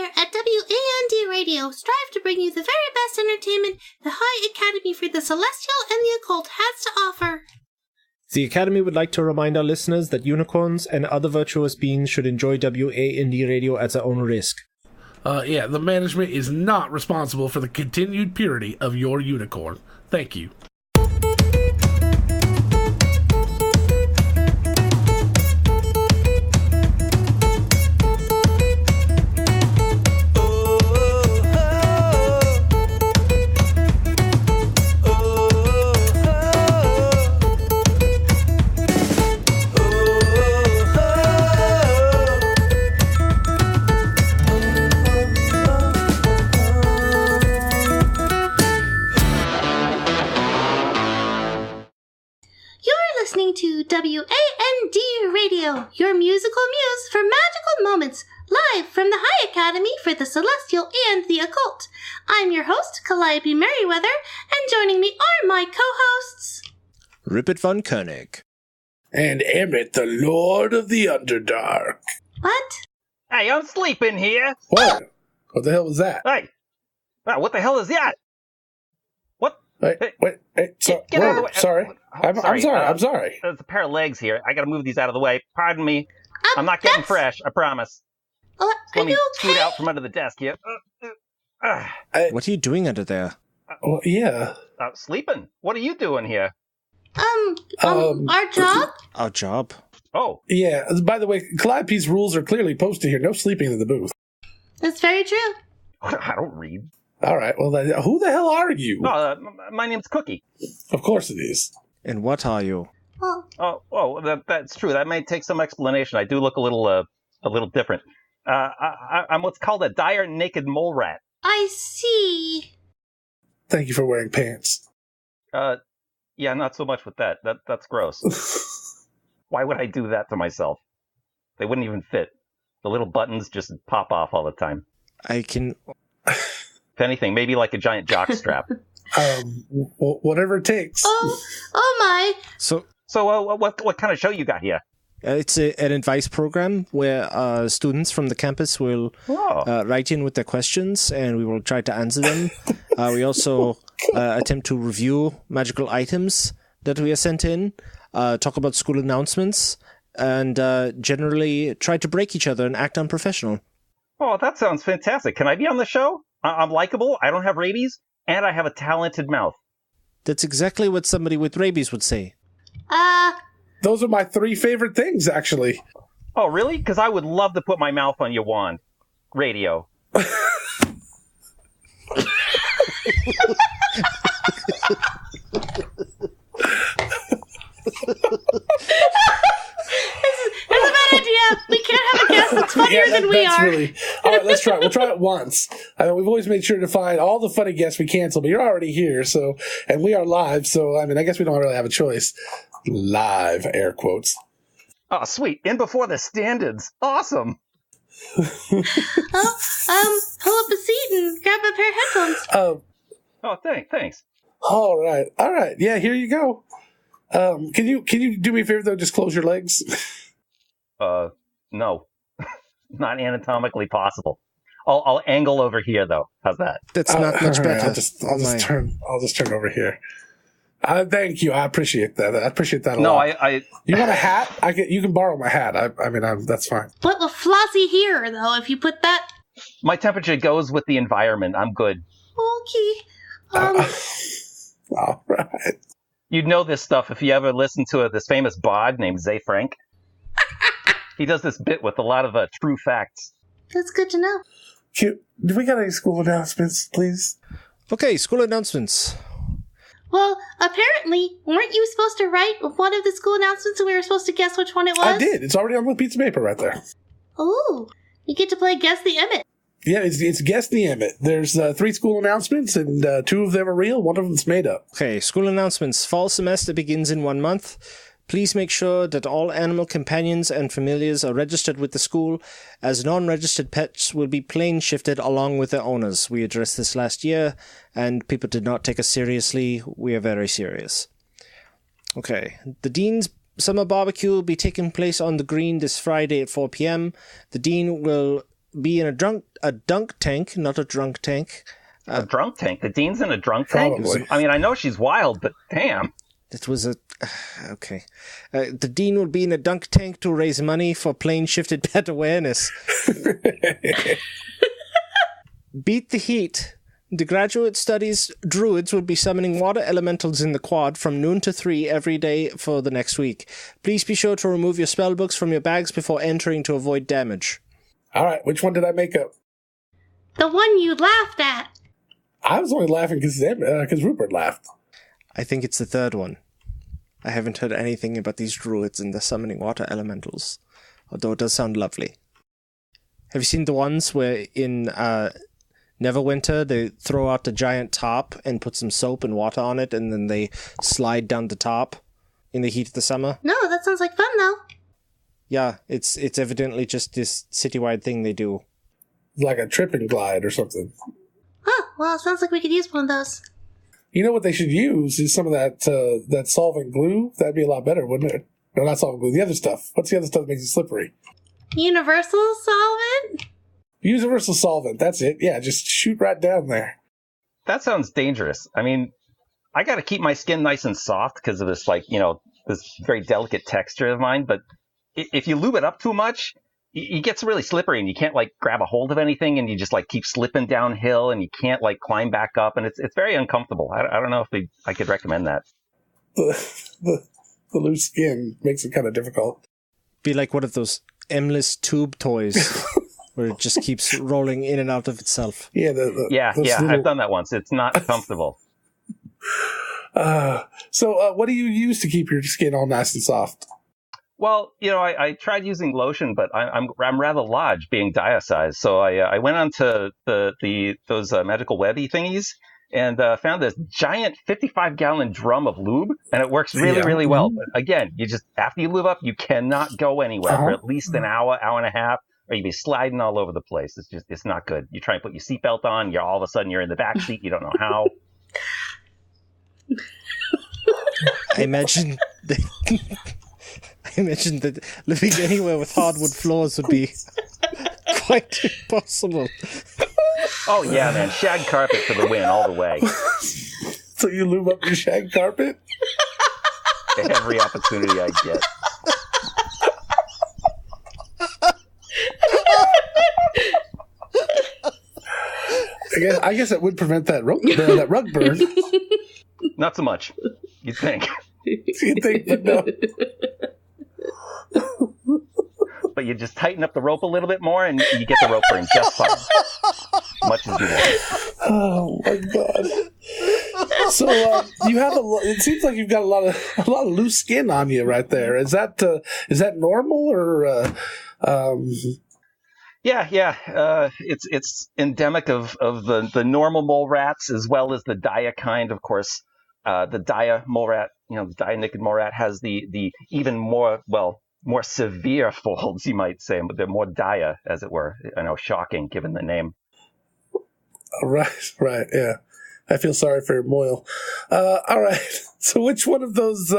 here at WAND Radio strive to bring you the very best entertainment the High Academy for the Celestial and the Occult has to offer. The Academy would like to remind our listeners that unicorns and other virtuous beings should enjoy WAND Radio at their own risk. The management is not responsible for the continued purity of your unicorn. Thank you. To WAND Radio, your musical muse for magical moments, live from the High Academy for the Celestial and the Occult. I'm your host, Calliope Merriweather, and joining me are my co-hosts... Rupert von Koenig. And Emmett, the Lord of the Underdark. What? Hey, I'm sleeping here. What? What the hell was that? Hey, what the hell is that? Wait, Get out of the way. Sorry. I'm sorry. There's a pair of legs here. I gotta move these out of the way. Pardon me. I'm not getting fresh, I promise. Are you scoot out from under the desk here. What are you doing under there? Sleeping. What are you doing here? Our job? Our job? Oh. Yeah, by the way, Calliope's rules are clearly posted here. No sleeping in the booth. That's very true. I don't read. All right, well, who the hell are you? My name's Cookie. Of course it is. And what are you? That's true. That may take some explanation. I do look a little different. I'm what's called a dire naked mole rat. I see. Thank you for wearing pants. Yeah, not so much with that. That's gross. Why would I do that to myself? They wouldn't even fit. The little buttons just pop off all the time. I can... If anything, maybe like a giant jock strap. Whatever it takes. Oh my. So what kind of show you got here? It's an advice program where students from the campus will write in with their questions, and we will try to answer them. We also attempt to review magical items that we are sent in, talk about school announcements, and generally try to break each other and act unprofessional. Oh, that sounds fantastic. Can I be on the show? I'm likable, I don't have rabies, and I have a talented mouth. That's exactly what somebody with rabies would say. Those are my 3 favorite things, actually. Oh, really? Because I would love to put my mouth on your wand. Radio. That's a bad idea. We can't have a guest that's funnier than we are. Really... All right, let's try it. We'll try it once. We've always made sure to find all the funny guests we cancel, but you're already here, and we are live, so I guess we don't really have a choice. Live, air quotes. Oh, sweet. In before the standards. Awesome. Pull up a seat and grab a pair of headphones. Oh, thanks. All right. Yeah, here you go. Can you do me a favor though? Just close your legs. No, not anatomically possible. I'll angle over here though. How's that? That's not much better. I'll just turn over here. Thank you. I appreciate that. I appreciate that a lot. No, You want a hat? You can borrow my hat. That's fine. Put a flossy here though. If you put that. My temperature goes with the environment. I'm good. Okay. All right. You'd know this stuff if you ever listened to this famous bard named Zay Frank. He does this bit with a lot of true facts. That's good to know. Do we got any school announcements, please? Okay, school announcements. Well, apparently, weren't you supposed to write one of the school announcements and we were supposed to guess which one it was? I did. It's already on the piece of paper right there. Ooh. You get to play Guess the Emmett. Yeah, it's Guess the Emmett. There's 3 school announcements, and 2 of them are real, 1 of them's made up. Okay, school announcements. Fall semester begins in 1 month. Please make sure that all animal companions and familiars are registered with the school, as non-registered pets will be plane shifted along with their owners. We addressed this last year, and people did not take us seriously. We are very serious. Okay, the Dean's Summer Barbecue will be taking place on the Green this Friday at 4 p.m. The Dean will be in a dunk tank, not a drunk tank. A drunk tank? The dean's in a drunk tank? Probably. I mean, I know she's wild, but damn. It was okay. The dean will be in a dunk tank to raise money for plane shifted pet awareness. Beat the heat. The graduate studies druids will be summoning water elementals in the quad from noon to 3 every day for the next week. Please be sure to remove your spellbooks from your bags before entering to avoid damage. All right, which one did I make up? The one you laughed at. I was only laughing because Rupert laughed. I think it's the third one. I haven't heard anything about these druids and the summoning water elementals, although it does sound lovely. Have you seen the ones where in Neverwinter they throw out the giant top and put some soap and water on it, and then they slide down the top in the heat of the summer? No, that sounds like fun, though. Yeah, it's evidently just this citywide thing they do. Like a trip and glide or something. Huh, well, it sounds like we could use one of those. You know what they should use is some of that solvent glue. That'd be a lot better, wouldn't it? No, not solvent glue. The other stuff. What's the other stuff that makes it slippery? Universal solvent? Universal solvent. That's it. Yeah, just shoot right down there. That sounds dangerous. I mean, I got to keep my skin nice and soft because of this, this very delicate texture of mine. But if you lube it up too much, it gets really slippery and you can't grab a hold of anything and you just keep slipping downhill and you can't climb back up and it's very uncomfortable. I don't know if I could recommend that. The loose skin makes it kind of difficult. Be like one of those endless tube toys where it just keeps rolling in and out of itself. Yeah, I've done that once. It's not comfortable. So what do you use to keep your skin all nice and soft? Well, I tried using lotion, but I'm rather large, being diocized. So I went onto those magical webby thingies and found this giant 55-gallon drum of lube, and it works really, really well. But again, after you lube up, you cannot go anywhere for at least an hour, hour and a half, or you'd be sliding all over the place. It's not good. You try and put your seatbelt on, all of a sudden you're in the back seat. You don't know how. I imagine that living anywhere with hardwood floors would be quite impossible. Oh, yeah, man. Shag carpet for the win all the way. So you lube up your shag carpet? Every opportunity I get. I guess it would prevent that rug burn. Not so much. You'd think. You'd think, but no. But you just tighten up the rope a little bit more and you get the rope burn just fine. Much as you want. Oh my god. So you have it seems like you've got a lot of loose skin on you right there. Is that normal or Yeah. It's endemic of the normal mole rats as well as the dia kind, of course. The dia mole rat, the dia naked mole rat has the even more severe folds, you might say, but they're more dia, as it were. I know, shocking given the name. Right, yeah. I feel sorry for Moyle. All right. So which one of those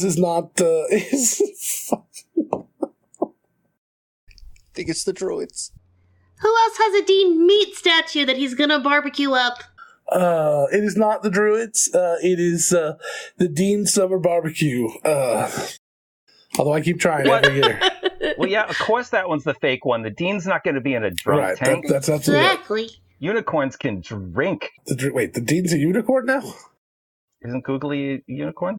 is not is? I think it's the druids. Who else has a Dean meat statue that he's gonna barbecue up? It is not the druids. It is the Dean Summer Barbecue. Although I keep trying every year. Well, yeah, of course that one's the fake one. The Dean's not going to be in a drunk tank. That's absolutely exactly. Unicorns can drink. Wait, the Dean's a unicorn now? Isn't Googly a unicorn?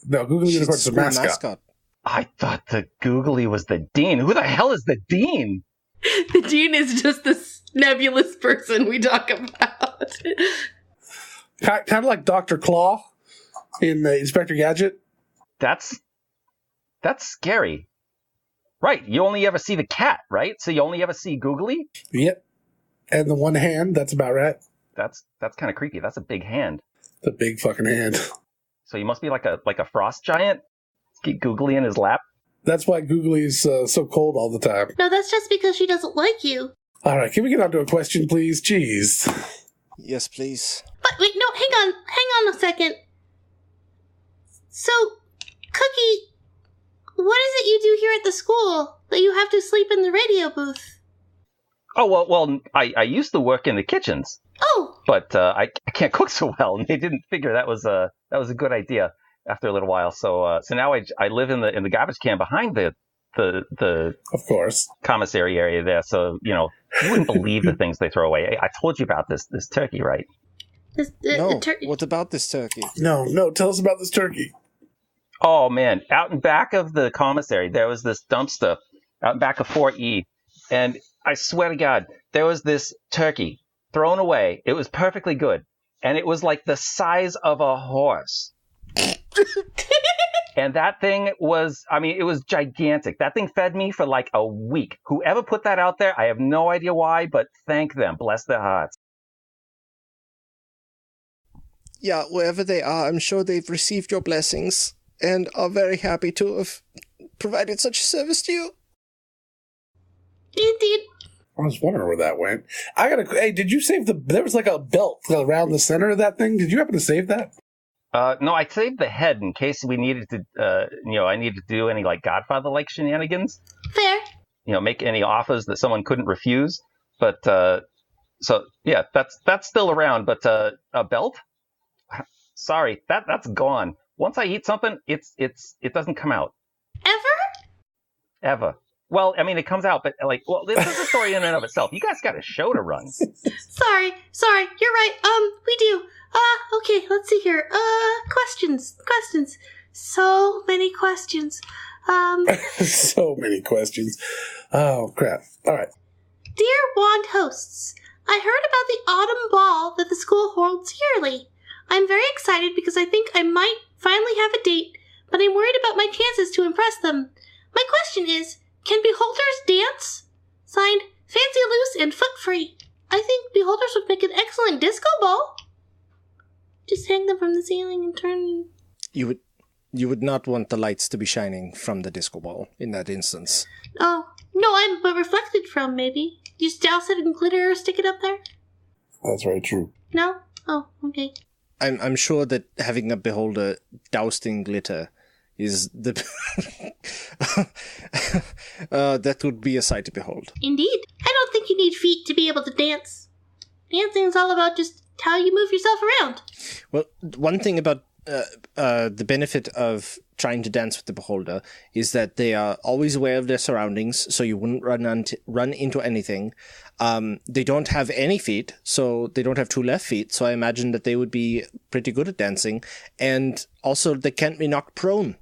No, Googly Unicorn's a mascot. I thought the Googly was the Dean. Who the hell is the Dean? The Dean is just this nebulous person we talk about. Kind of like Dr. Claw in Inspector Gadget. That's scary. Right, you only ever see the cat, right? So you only ever see Googly? Yep. And the one hand, that's about right. That's kind of creepy. That's a big hand. The big fucking hand. So you must be like a frost giant? Keep Googly in his lap? That's why Googly's so cold all the time. No, that's just because she doesn't like you. All right, can we get on to a question, please? Jeez. Yes, please. But wait, no, hang on a second. So, Cookie, what is it you do here at the school? that you have to sleep in the radio booth. Oh, well, I used to work in the kitchens. Oh! But I can't cook so well, and they didn't figure that was a good idea after a little while. So now I live in the garbage can behind the of course commissary area there. So you wouldn't believe the things they throw away. I told you about this turkey, right? No. What about this turkey? No. Tell us about this turkey. Oh man, out in back of the commissary, there was this dumpster out in back of 4E, and I swear to God, there was this turkey thrown away. It was perfectly good, and it was like the size of a horse. And that thing was, it was gigantic. That thing fed me for like a week. Whoever put that out there, I have no idea why, but thank them. Bless their hearts. Yeah, wherever they are, I'm sure they've received your blessings and are very happy to have provided such a service to you. Indeed. I was wondering where that went. Hey, did you save there was like a belt around the center of that thing. Did you happen to save that? No, I saved the head in case we needed to, I needed to do any like Godfather-like shenanigans. Fair. Make any offers that someone couldn't refuse. But, so yeah, that's still around. But, a belt? Sorry, that's gone. Once I eat something, it doesn't come out. Ever. Well, it comes out, but this is a story in and of itself. You guys got a show to run. Sorry, you're right. We do. Okay, let's see here. Questions. So many questions. So many questions. Oh, crap. All right. Dear Wand hosts, I heard about the autumn ball that the school holds yearly. I'm very excited because I think I might finally have a date, but I'm worried about my chances to impress them. My question is, can beholders dance? Signed, Fancy Loose and Foot Free. I think beholders would make an excellent disco ball. Just hang them from the ceiling and turn... You would not want the lights to be shining from the disco ball in that instance. Oh, no, but reflected from, maybe. Just douse it in glitter or stick it up there? That's very true. No? Oh, okay. I'm sure that having a beholder doused in glitter is the... that would be a sight to behold. Indeed. I don't think you need feet to be able to dance. Dancing's all about just how you move yourself around. Well, one thing about the benefit of trying to dance with the beholder is that they are always aware of their surroundings, so you wouldn't run into anything. They don't have any feet, so they don't have two left feet, so I imagine that they would be pretty good at dancing. And also, they can't be knocked prone,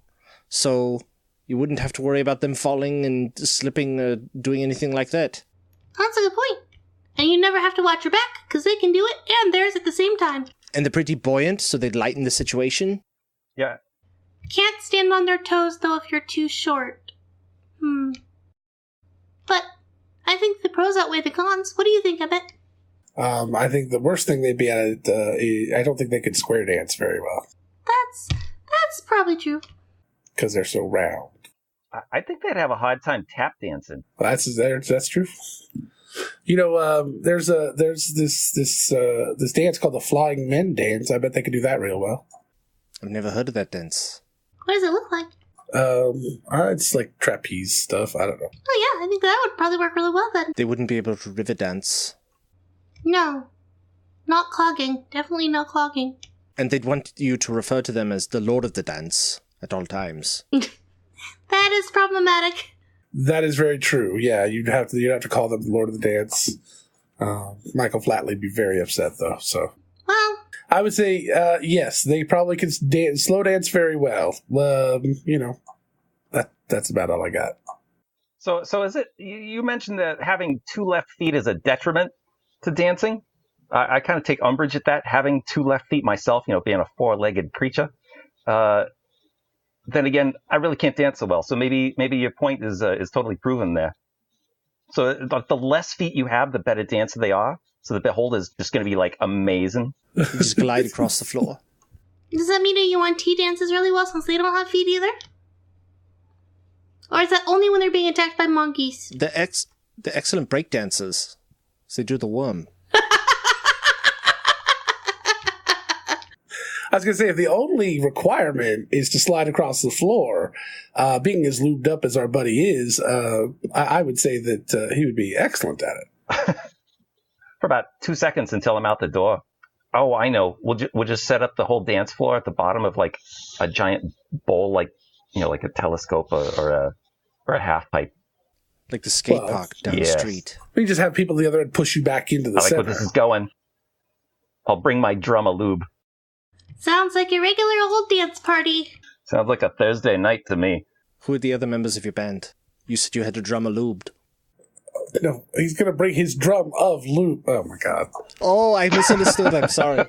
so you wouldn't have to worry about them falling and slipping or doing anything like that. That's a good point. And you never have to watch your back, because they can do it and theirs at the same time. And they're pretty buoyant, so they'd lighten the situation. Yeah. Can't stand on their toes, though, if you're too short. But I think the pros outweigh the cons. What do you think, Emmett? I think the worst thing they'd be at it, I don't think they could square dance very well. That's probably true. Because they're so round. I think they'd have a hard time tap dancing. That's true. There's this dance called the Flying Men dance. I bet they could do that real well. I've never heard of that dance. What does it look like? It's like trapeze stuff. I don't know. Oh yeah, I think that would probably work really well then. They wouldn't be able to river dance. No. Not clogging. Definitely no clogging. And they'd want you to refer to them as the Lord of the Dance at all times. That is problematic. That is very true. Yeah, you'd have to call them the Lord of the Dance. Michael Flatley'd be very upset though. So, well, I would say yes, they probably could slow dance very well. That's about all I got. So is it? You mentioned that having two left feet is a detriment to dancing. I kind of take umbrage at that. Having two left feet myself, being a four-legged creature. Then again, I really can't dance so well. So maybe your point is totally proven there. So the less feet you have, the better dancer they are. So the beholder is just going to be like amazing. You just glide across the floor. Does that mean that you want T dances really well since they don't have feet either? Or is that only when they're being attacked by monkeys? They're excellent break dancers. So they do the worm. I was going to say, if the only requirement is to slide across the floor, being as lubed up as our buddy is, I would say that he would be excellent at it. For about 2 seconds until I'm out the door. Oh, I know. We'll just set up the whole dance floor at the bottom of like a giant bowl, like like a telescope or a half pipe, like the skate park down the street. We just have people at the other end push you back into the center. I like where this is going. I'll bring my drum a lube. Sounds like a regular old dance party. Sounds like a Thursday night to me. Who are the other members of your band? You said you had a drum a lubed. No, he's going to bring his drum of lube. Oh, my God. Oh, I misunderstood. I'm sorry.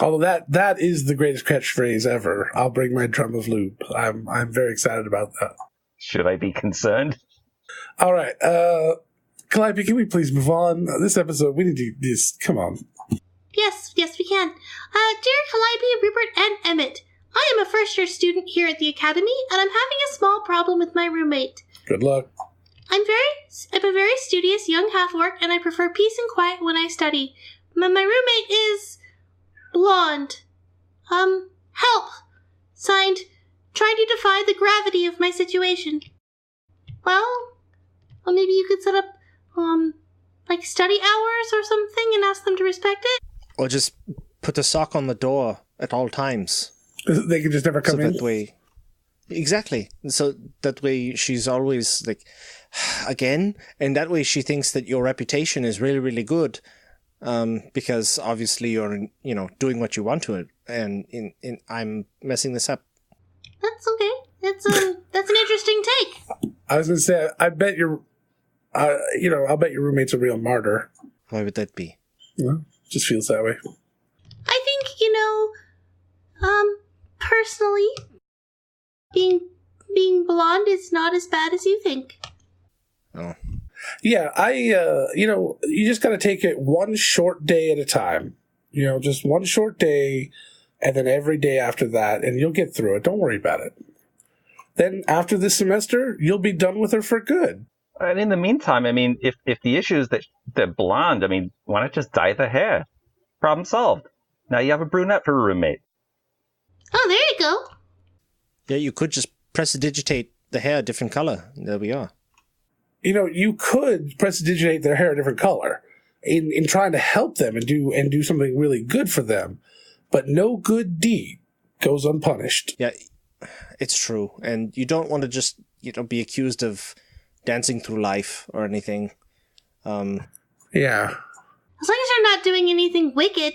Although that is the greatest catchphrase ever. I'll bring my drum of lube. I'm very excited about that. Should I be concerned? All right. Calliope, can we please move on? This episode, we need to do this. Come on. Yes, we can. Dear Calliope, Rupert, and Emmett, I am a first-year student here at the Academy, and I'm having a small problem with my roommate. Good luck. I'm a very studious young half-orc, and I prefer peace and quiet when I study. My roommate is blonde. Help! Signed, trying to defy the gravity of my situation. Well, maybe you could set up, like study hours or something and ask them to respect it? Or just put a sock on the door at all times. They can just never come in. That way, exactly. So that way she's always like, again, and that way she thinks that your reputation is really, really good, because obviously you're, doing what you want to it, and I'm messing this up. That's okay. That's an interesting take. I was gonna say, I bet I'll bet your roommate's a real martyr. Why would that be? Well, just feels that way. I think, personally, being blonde is not as bad as you think. Oh. Yeah, you just got to take it one short day at a time. Just one short day, and then every day after that, and you'll get through it. Don't worry about it. Then after this semester, you'll be done with her for good. And in the meantime, if the issue is that they're blonde, why not just dye the hair? Problem solved. Now you have a brunette for a roommate. Oh, there you go. Yeah, you could just prestidigitate the hair a different color. There we are. You could prestidigitate their hair a different color in trying to help them and do something really good for them. But no good deed goes unpunished. Yeah, it's true. And you don't want to just, be accused of dancing through life or anything. Yeah. As long as you're not doing anything wicked.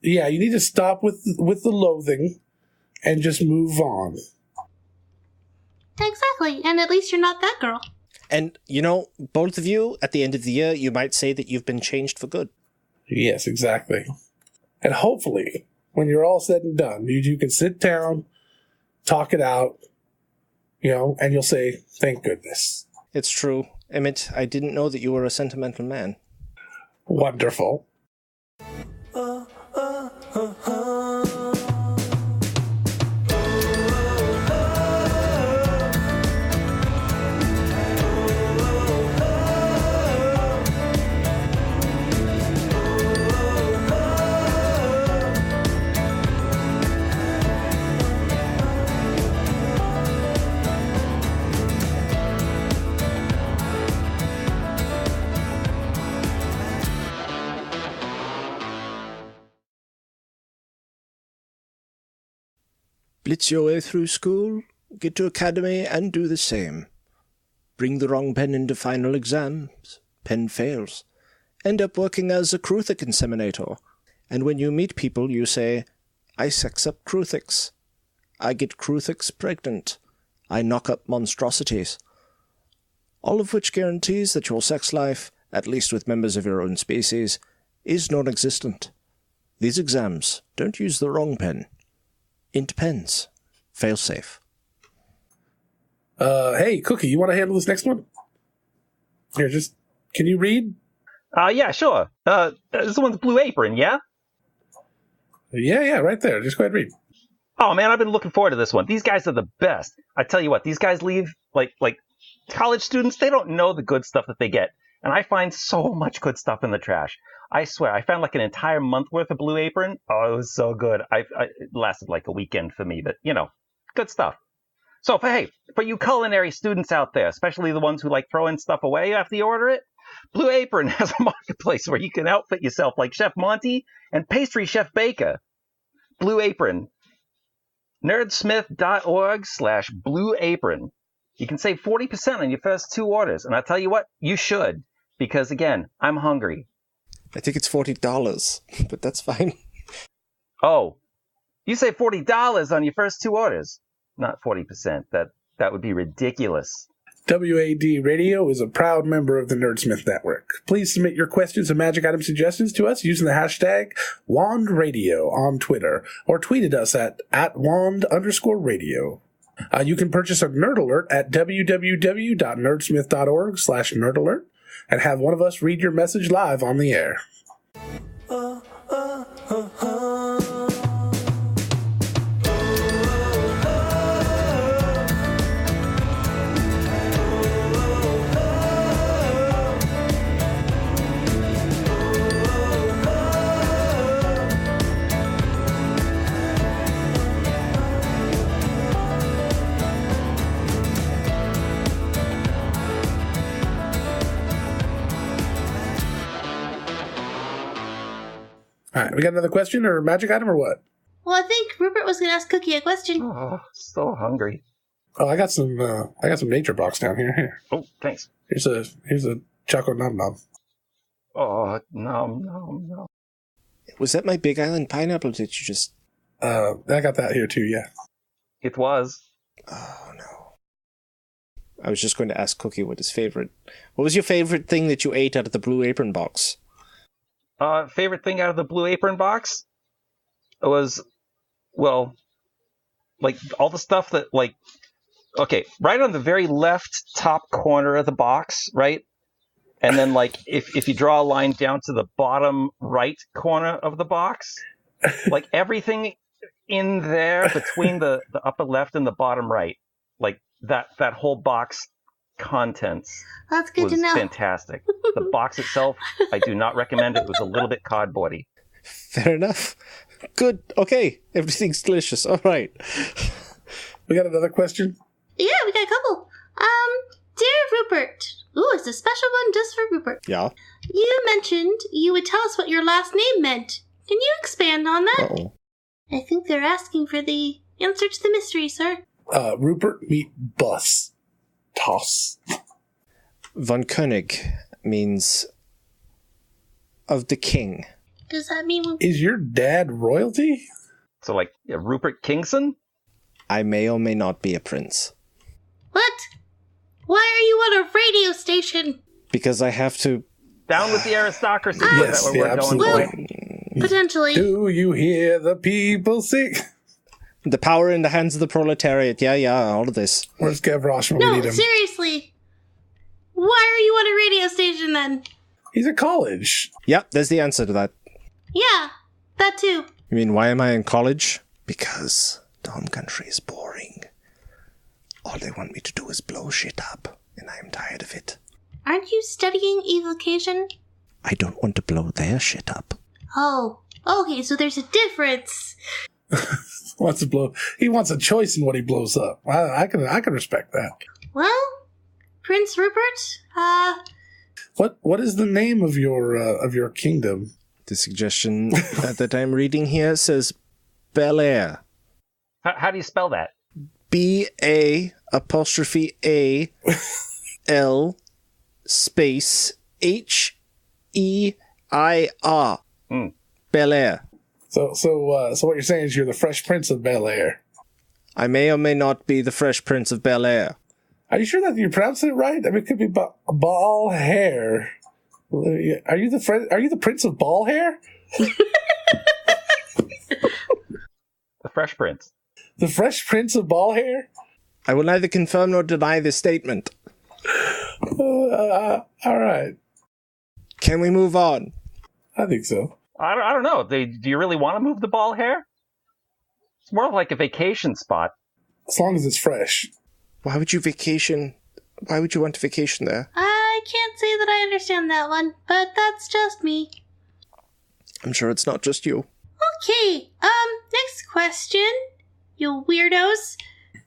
Yeah, you need to stop with the loathing and just move on. Exactly. And at least you're not that girl. And, both of you, at the end of the year, you might say that you've been changed for good. Yes, exactly. And hopefully, when you're all said and done, you can sit down, talk it out, and you'll say, thank goodness. It's true. Emmett, I didn't know that you were a sentimental man. Wonderful. Blitz your way through school, get to academy, and do the same. Bring the wrong pen into final exams, pen fails. End up working as a Kruthic inseminator. And when you meet people, you say, I sex up Kruthics. I get Kruthics pregnant. I knock up monstrosities. All of which guarantees that your sex life, at least with members of your own species, is non-existent. These exams don't use the wrong pen. Int pens. Fail safe. Hey, Cookie, you want to handle this next one? Here, can you read? Yeah, sure. This one's Blue Apron, yeah? Yeah, right there. Just go ahead and read. Oh, man, I've been looking forward to this one. These guys are the best. I tell you what, these guys leave, like college students, they don't know the good stuff that they get. And I find so much good stuff in the trash. I swear, I found like an entire month worth of Blue Apron. Oh, it was so good. It lasted like a weekend for me, but good stuff. So for you culinary students out there, especially the ones who like throwing stuff away after you order it, Blue Apron has a marketplace where you can outfit yourself like Chef Monty and pastry chef Baker. Blue Apron. Nerdsmith.org/Blue Apron. You can save 40% on your first 2 orders. And I'll tell you what, you should. Because again, I'm hungry. I think it's $40, but that's fine. Oh, you save $40 on your first 2 orders. Not 40%. That would be ridiculous. WAD Radio is a proud member of the Nerdsmith Network. Please submit your questions and magic item suggestions to us using the hashtag WandRadio on Twitter, or tweet at us at @wand_radio. You can purchase a Nerd Alert at www.nerdsmith.org/nerdalert and have one of us read your message live on the air. All right, we got another question or magic item or what? Well, I think Rupert was going to ask Cookie a question. Oh, so hungry. Oh, I got some nature box down here. Here. Oh, thanks. Here's a choco num num. Oh, no. Was that my Big Island pineapple? Did you just... I got that here too, yeah. It was. Oh, no. I was just going to ask Cookie what his favorite... What was your favorite thing that you ate out of the Blue Apron box? Favorite thing out of the Blue Apron box was, well, like all the stuff that, like, okay, right on the very left top corner of the box, right? And then, like, if you draw a line down to the bottom right corner of the box, like everything in there between the upper left and the bottom right, like that whole box contents That's good to know. Fantastic. The box itself, I do not recommend it. It was a little bit cardboardy. Fair enough. Good. Okay. Everything's delicious. All right. We got another question? Yeah, we got a couple. Dear Rupert. Ooh, it's a special one just for Rupert. Yeah. You mentioned you would tell us what your last name meant. Can you expand on that? Uh-oh. I think they're asking for the answer to the mystery, sir. Rupert meet Bus. Toss. Von König means of the king. Does that mean... Is your dad royalty? So, like, Rupert Kingson? I may or may not be a prince. What? Why are you on a radio station? Because I have to... Down with the aristocracy. Yes, Is that where we're absolutely. going? Potentially. Do you hear the people sing? The power in the hands of the proletariat. Yeah, all of this. Where's Gavroche when we No, need him? seriously. Why are you on a radio station then? He's at college. Yep, there's the answer to that. Yeah, that too. You mean, why am I in college? Because the home country is boring. All they want me to do is blow shit up, and I'm tired of it. Aren't you studying evocation? I don't want to blow their shit up. Oh, okay, so there's a difference. He wants a choice in what he blows up. I can respect that. Well, Prince Rupert, What is the name of your kingdom? The suggestion that I'm reading here says Bel Air. How do you spell that? BA''AL HEIR. Bel Air. So what you're saying is you're the Fresh Prince of Bel Air. I may or may not be the Fresh Prince of Bel Air. Are you sure that you're pronouncing it right? I mean, it could be ball hair. Are you the Prince of Ball Hair? The Fresh Prince. The Fresh Prince of Ball Hair? I will neither confirm nor deny this statement. All right. Can we move on? I think so. I don't know. Do you really want to move the ball hair? It's more like a vacation spot. As long as it's fresh. Why would you vacation? Why would you want to vacation there? I can't say that I understand that one, but that's just me. I'm sure it's not just you. Okay, next question, you weirdos.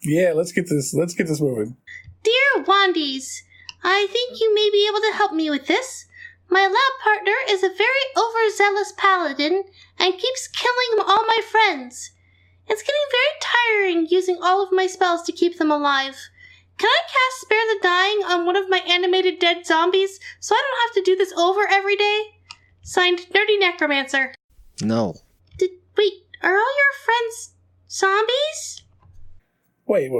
Yeah, let's get this moving. Dear Wandies, I think you may be able to help me with this. My lab partner is a very overzealous paladin and keeps killing all my friends. It's getting very tiring using all of my spells to keep them alive. Can I cast Spare the Dying on one of my animated dead zombies so I don't have to do this over every day? Signed, Nerdy Necromancer. No. Wait, are all your friends zombies? Wait.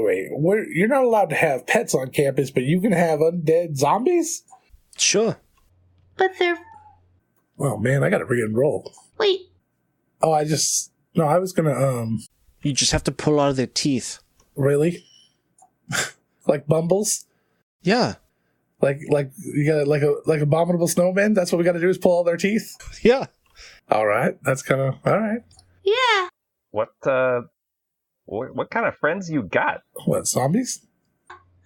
You're not allowed to have pets on campus, but you can have undead zombies? Sure. But they're... Oh, man, I gotta re-enroll. Wait. Oh, I was gonna, You just have to pull out their teeth. Really? Like Bumbles? Yeah. Like you got like abominable snowmen? That's what we gotta do is pull all their teeth? Yeah. Alright, that's kinda... Alright. Yeah. What kind of friends you got? What, zombies?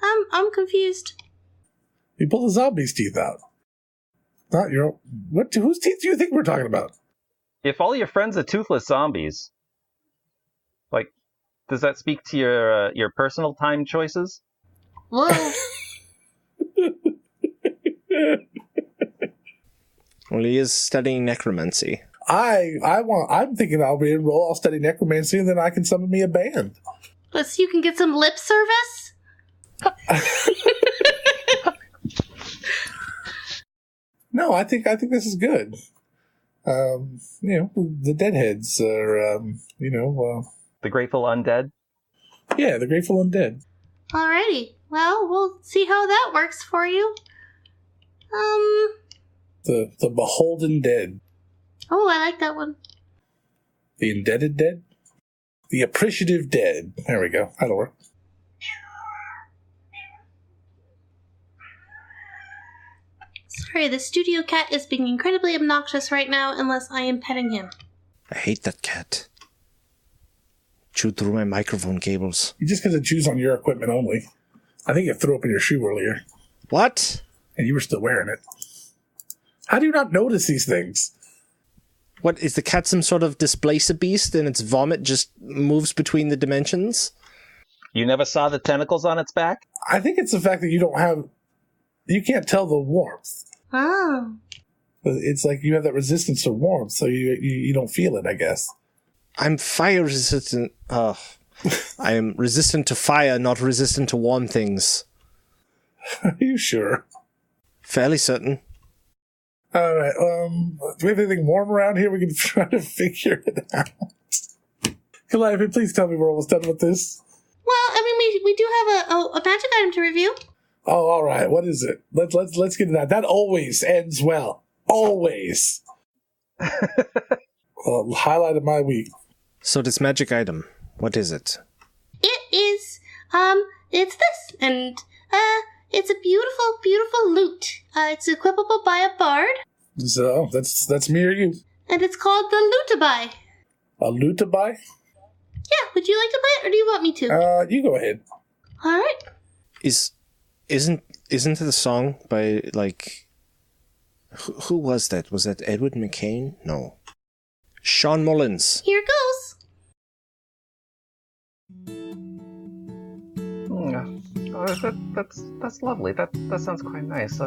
I'm confused. You pull the zombies' teeth out. Not your own... What? Whose teeth do you think we're talking about? If all your friends are toothless zombies, like, does that speak to your personal time choices? Whoa. Well, he is studying necromancy. I'm thinking I'll re-enroll, I'll study necromancy, and then I can summon me a band. So you can get some lip service? No, I think this is good. The Deadheads are, The Grateful Undead? yeah, the Grateful Undead. Alrighty. Well, we'll see how that works for you. The Beholden Dead. Oh, I like that one. The Indebted Dead? The Appreciative Dead. There we go. That'll work. Sorry, the studio cat is being incredibly obnoxious right now unless I am petting him. I hate that cat. Chewed through my microphone cables. You just because it chews on your equipment only. I think it threw up in your shoe earlier. What? And you were still wearing it. How do you not notice these things? What, is the cat some sort of displacer beast and its vomit just moves between the dimensions? You never saw the tentacles on its back? I think it's the fact that you can't tell the warmth. Oh. It's like you have that resistance to warmth, so you don't feel it, I guess. I'm fire resistant. I am resistant to fire, not resistant to warm things. Are you sure? Fairly certain. All right. Do we have anything warm around here? We can try to figure it out. Calliope, please tell me we're almost done with this. Well, I mean, we do have a magic item to review. Oh, all right. What is it? Let's get to that. That always ends well. Always. Highlight of my week. So this magic item, what is it? It is, it's this, and, it's a beautiful, beautiful lute. It's equipable by a bard. So, that's me or you. And it's called the Lutabai. A lutebai? Yeah, would you like to play it, or do you want me to? You go ahead. Alright. Isn't it a song by, like... Who was that? Was that Edward McCain? No. Sean Mullins. Here goes. That's lovely. That sounds quite nice.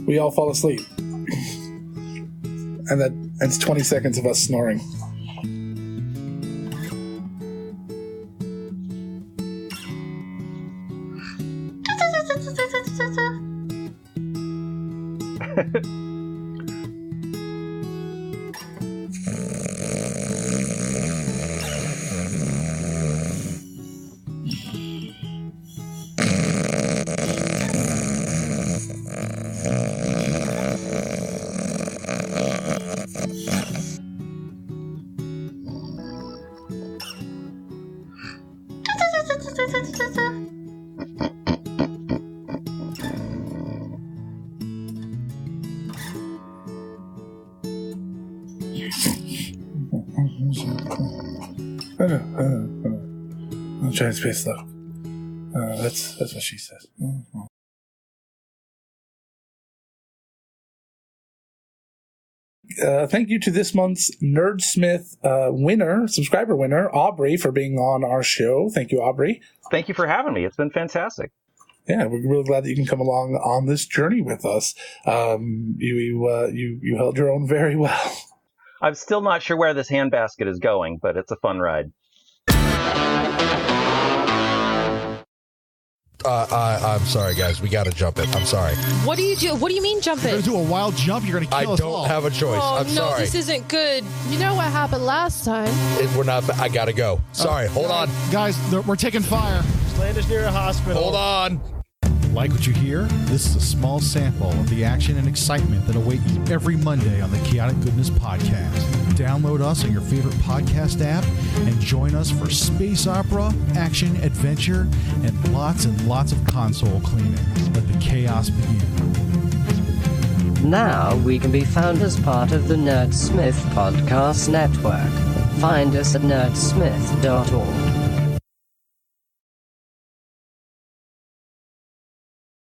We all fall asleep. And that's 20 seconds of us snoring. Giant space though. That's what she says. Thank you to this month's Nerdsmith subscriber winner, Aubrey, for being on our show. Thank you, Aubrey. Thank you for having me. It's been fantastic. Yeah, we're really glad that you can come along on this journey with us. You held your own very well. I'm still not sure where this handbasket is going, but it's a fun ride. I'm sorry, guys. We got to jump it. I'm sorry. What do you do? What do you mean jump it? You're going to do a wild jump? You're going to kill us all. I don't have a choice. I'm sorry. This isn't good. You know what happened last time? I got to go. Sorry. Hold on. Guys, we're taking fire. This land is near a hospital. Hold on. Like what you hear? This is a small sample of the action and excitement that await you every Monday on the Chaotic Goodness Podcast. Download us on your favorite podcast app and join us for space opera, action, adventure, and lots of console cleaning. Let the chaos begin. Now we can be found as part of the Nerdsmith Podcast Network. Find us at nerdsmith.org.